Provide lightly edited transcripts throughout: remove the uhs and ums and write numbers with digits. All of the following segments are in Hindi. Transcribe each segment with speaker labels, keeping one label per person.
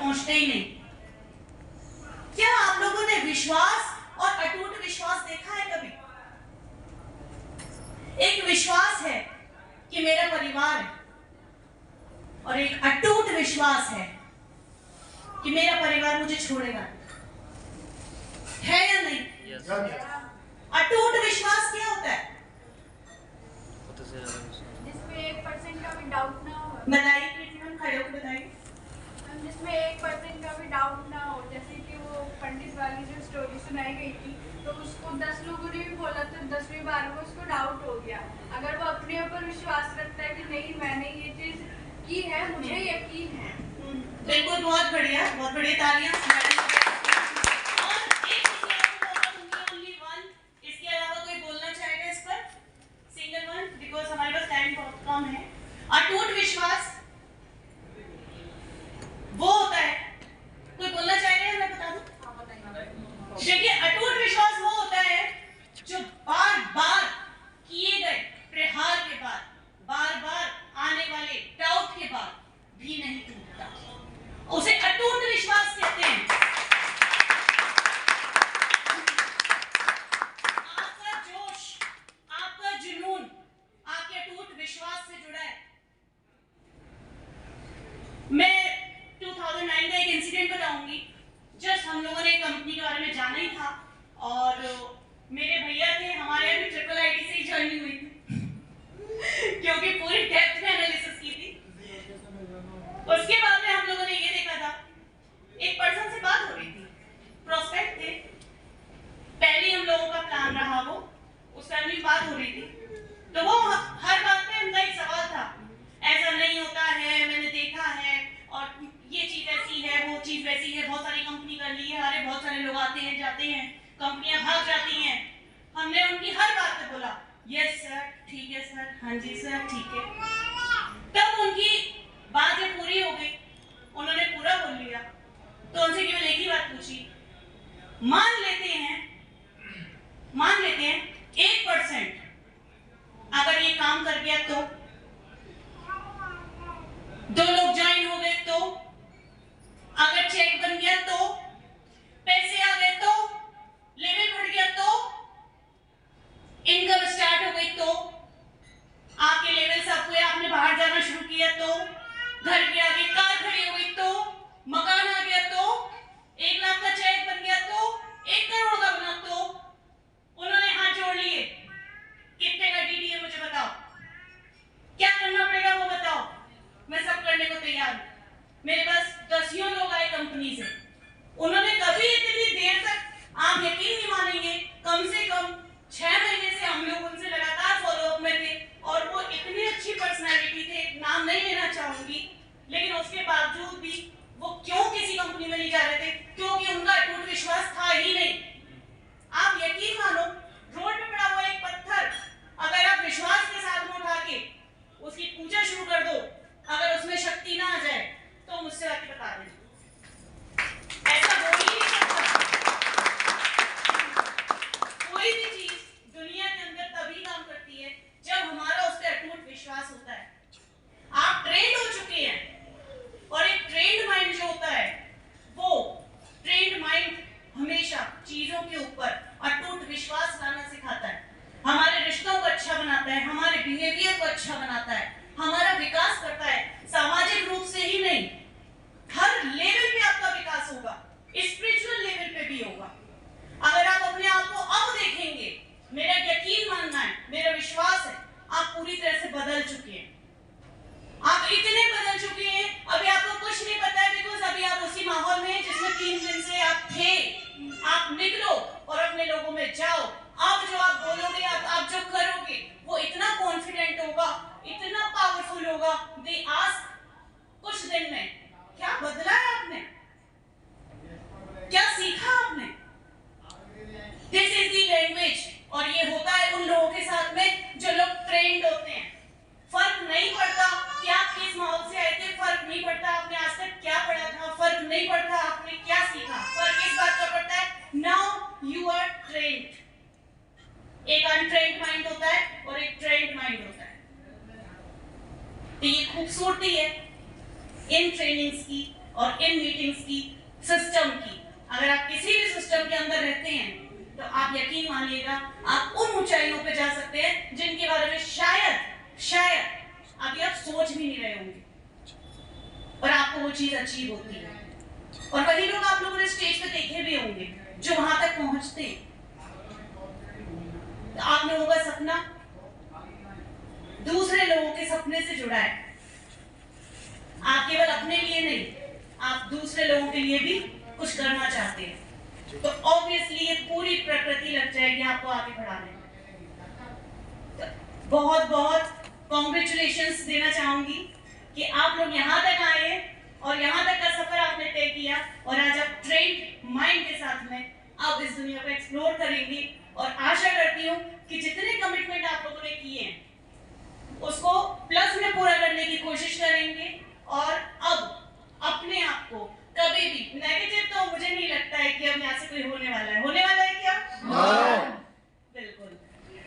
Speaker 1: पहुंचते ही नहीं। क्या आप लोगों ने विश्वास और अटूट विश्वास देखा है कभी? एक विश्वास है कि मेरा परिवार है और एक अटूट विश्वास है कि मेरा परिवार मुझे छोड़ेगा, है या नहीं?
Speaker 2: yes.
Speaker 1: अटूट विश्वास क्या होता है?
Speaker 3: जिसमें 1% का भी डाउट ना हो।
Speaker 1: बताइए कृतिमन, खड़े होकर बताइए।
Speaker 3: जिसमें 1% का भी डाउट ना हो, जैसे कि वो पंडित वाली जो स्टोरी सुनाई गई थी, तो उसको 10 लोगों ने भी बोला तो 10वीं बार में उसको डाउट हो गया। अगर वो अपने ऊपर विश्वास रखता है कि नहीं मैंने ये चीज की है, मुझे यकीन है।
Speaker 1: बिल्कुल, बहुत बढ़िया, बहुत बढ़िया, तालियां। और एक ओनली वन, इसके अलावा कोई बोलना चाहेगा इस पर? सिंगल वन, बिकॉज हमारे पास टाइम बहुत कम है। अटूट विश्वास वो होता है, कोई बोलना चाहेगा? मैं बता दूं। देखिए, अटूट विश्वास वो होता है जो बार बार किए गए प्रहार के बाद, बार बार आने वाले डाउट के बाद भी नहीं टूटता, उसे अटूट विश्वास कहते हैं। आपका जोश, आपका जुनून आपके अटूट विश्वास से जुड़ा है। मैं 2009 का एक इंसिडेंट बताऊंगी। जस्ट हम लोगों ने कंपनी के बारे में जाना ही था और मेरे भैया थे, हमारे यहाँ भी ट्रिपल आईटी से ही जर्नी हुई थी क्योंकि पूरी डेप्थ में एनालिसिस की थी। उसके बाद में हम लोगों ने ये देखा था, एक पर्सन से बात हो रही थी, प्रोस्पेक्ट थे, पहले हम लोगों का प्लान रहा, वो उस टाइम भी बात हो रही थी, तो वो हर बात पे उनका एक सवाल था, ऐसा नहीं होता है, मैंने देखा है और ये चीज ऐसी है, वो चीज वैसी है, बहुत सारी कंपनी कर ली है, अरे बहुत सारे लोग आते हैं जाते हैं, कंपनियां भाग जाती हैं। हमने उनकी हर बात पे बोला यस सर, ठीक है सर, हाँ जी सर, ठीक है। तब उनकी बात जब पूरी हो गई, उन्होंने पूरा बोल लिया, तो उनसे केवल एक ही बात पूछी, मान लेते हैं 1% अगर ये काम कर गया तो, 2 लोग ज्वाइन हो गए तो, अगर चेक बन गया तो, पैसे आ गए तो, लेवल बढ़ गया तो, इनकम स्टार्ट हो गई तो, आपके लेवल से आपने बाहर जाना शुरू किया तो, घर के आगे कार खड़ी हो गई तो, मकान आ गया तो, 1 लाख का चेक बन गया तो, 1 करोड़ का बना तो, उन्होंने हाथ जोड़ लिए, कितने का डीडी है मुझे बताओ, क्या करना पड़ेगा वो बताओ, मैं सब करने को तैयार हूं। मेरे पास 10 लोग आए कंपनी से, उन्होंने कभी इतनी देर तक, आप यकीन नहीं मानेंगे, कम से कम 6 महीने से हम लोग उनसे लगातार फॉलोअप में थे और वो इतनी अच्छी पर्सनालिटी थे, नाम नहीं लेना चाहूंगी, लेकिन उसके बावजूद भी वो क्यों किसी कंपनी में नहीं जा रहे थे? क्योंकि उनका अटूट विश्वास था ही नहीं। आप यकीन मानो, रोड पे पड़ा हुआ एक पत्थर अगर आप विश्वास के साथ में उठा के उसकी पूजा शुरू कर दो, अगर उसमें शक्ति ना आ जाए तो मुझसे आके बता देना, ऐसा हो ही नहीं सकता। कोई भी चीज दुनिया के अंदर तभी काम करती है जब हमारा उस पर अटूट विश्वास होता है। आप ट्रेंड हो चुके हैं और एक ट्रेंड माइंड जो होता है, वो ट्रेंड माइंड हमेशा चीजों के ऊपर अटूट विश्वास लाना सिखाता है, हमारे रिश्तों को अच्छा बनाता है, हमारे बिहेवियर को अच्छा बनाता है, हमारा विकास करता है, सामाजिक रूप से ही नहीं, हर लेवल पे आपका विकास होगा, स्पिरिचुअल लेवल पे भी होगा। अगर आप अपने आप को अब देखेंगे, मेरा यकीन मानना है, मेरा विश्वास है, आप पूरी तरह से बदल चुके हैं, आप इतने बदल चुके हैं, अभी आपको कुछ नहीं पता है, बिकॉज अभी आप उसी माहौल में जिसमें 3 दिन से आप थे, आप निकलो और अपने लोगों में जाओ। अब जो आप बोलोगे, आप जो करोगे, वो इतना कॉन्फिडेंट होगा, इतना पावरफुल होगा। दे आस्क, कुछ दिन में क्या बदला है आपने, क्या सीखा आपने? दिस इज दी लैंग्वेज, और ये होता है उन लोगों के साथ में जो लोग ट्रेंड होते हैं। फर्क नहीं पड़ता कि आप किस माहौल से आए थे, फर्क नहीं पड़ता आपने आज तक क्या पढ़ा था, फर्क नहीं पड़ता आपने क्या सीखा, फर्क इस बात का पड़ता है, नाउ यू आर ट्रेंड। एक अनट्रेंड माइंड होता है और एक ट्रेंड माइंड होता है। तो ये खूबसूरती है इन ट्रेनिंग्स की और इन मीटिंग्स की, सिस्टम की। अगर आप किसी भी सिस्टम के अंदर रहते हैं तो आप यकीन मानिएगा आप उन ऊंचाइयों पे जा सकते हैं जिनके बारे में शायद अभी आप सोच भी नहीं रहे होंगे, और आपको वो चीज अचीव होती है। और वही लोग आप लोगों ने स्टेज पे देखे भी होंगे जो वहां तक पहुंचते हैं। तो आप लोगों का सपना दूसरे लोगों के सपने से जुड़ा है। आप केवल अपने लिए नहीं, आप दूसरे लोगों के लिए भी कुछ करना चाहते हैं। तो ऑब्वियसली ये पूरी प्रकृति लग जाएगी आपको आगे बढ़ाने में। तो बहुत बहुत कॉन्ग्रेचुलेशंस देना चाहूंगी कि आप लोग यहाँ तक आए और यहाँ तक का सफर आपने तय किया, और आज आप ट्रेंड माइंड के साथ में अब इस दुनिया को एक्सप्लोर करेंगे। और आशा करती हूँ कि जितने कमिटमेंट आप लोगों ने किए हैं उसको प्लस में पूरा करने की कोशिश करेंगे। और अब अपने आप को कभी भी नेगेटिव, तो मुझे नहीं लगता है कि अब यहाँ से कोई होने वाला है क्या? बिल्कुल।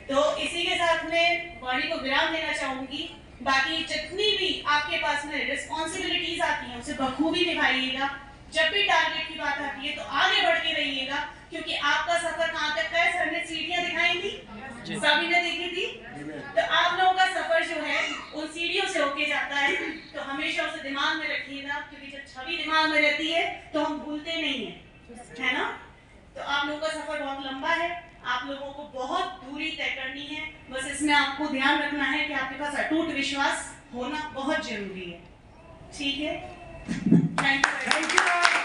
Speaker 1: तो इसी के साथ में वाणी को विराम देना चाहूंगी। बाकी जितनी भी आपके पास में रिस्पॉन्सिबिलिटीज आती हैं उसे बखूबी निभाइएगा। जब भी टारगेट की बात आती है तो आगे बढ़ के रहिएगा, क्योंकि आपका सफर कहाँ तक का है? सर ने सीढ़ियां दिखाई थी, सभी ने देखी थी। तो आप लोगों का सफर जो है उन सीढ़ियों से होके जाता है। तो हमेशा उसे दिमाग में रखिएगा, क्योंकि जब छवि दिमाग में रहती है तो हम भूलते नहीं है ना? तो आप लोगों का सफर बहुत लंबा है, आप लोगों को बहुत दूरी तय करनी है। बस इसमें आपको ध्यान रखना है कि आपके पास अटूट विश्वास होना बहुत जरूरी है। ठीक है, थैंक यू।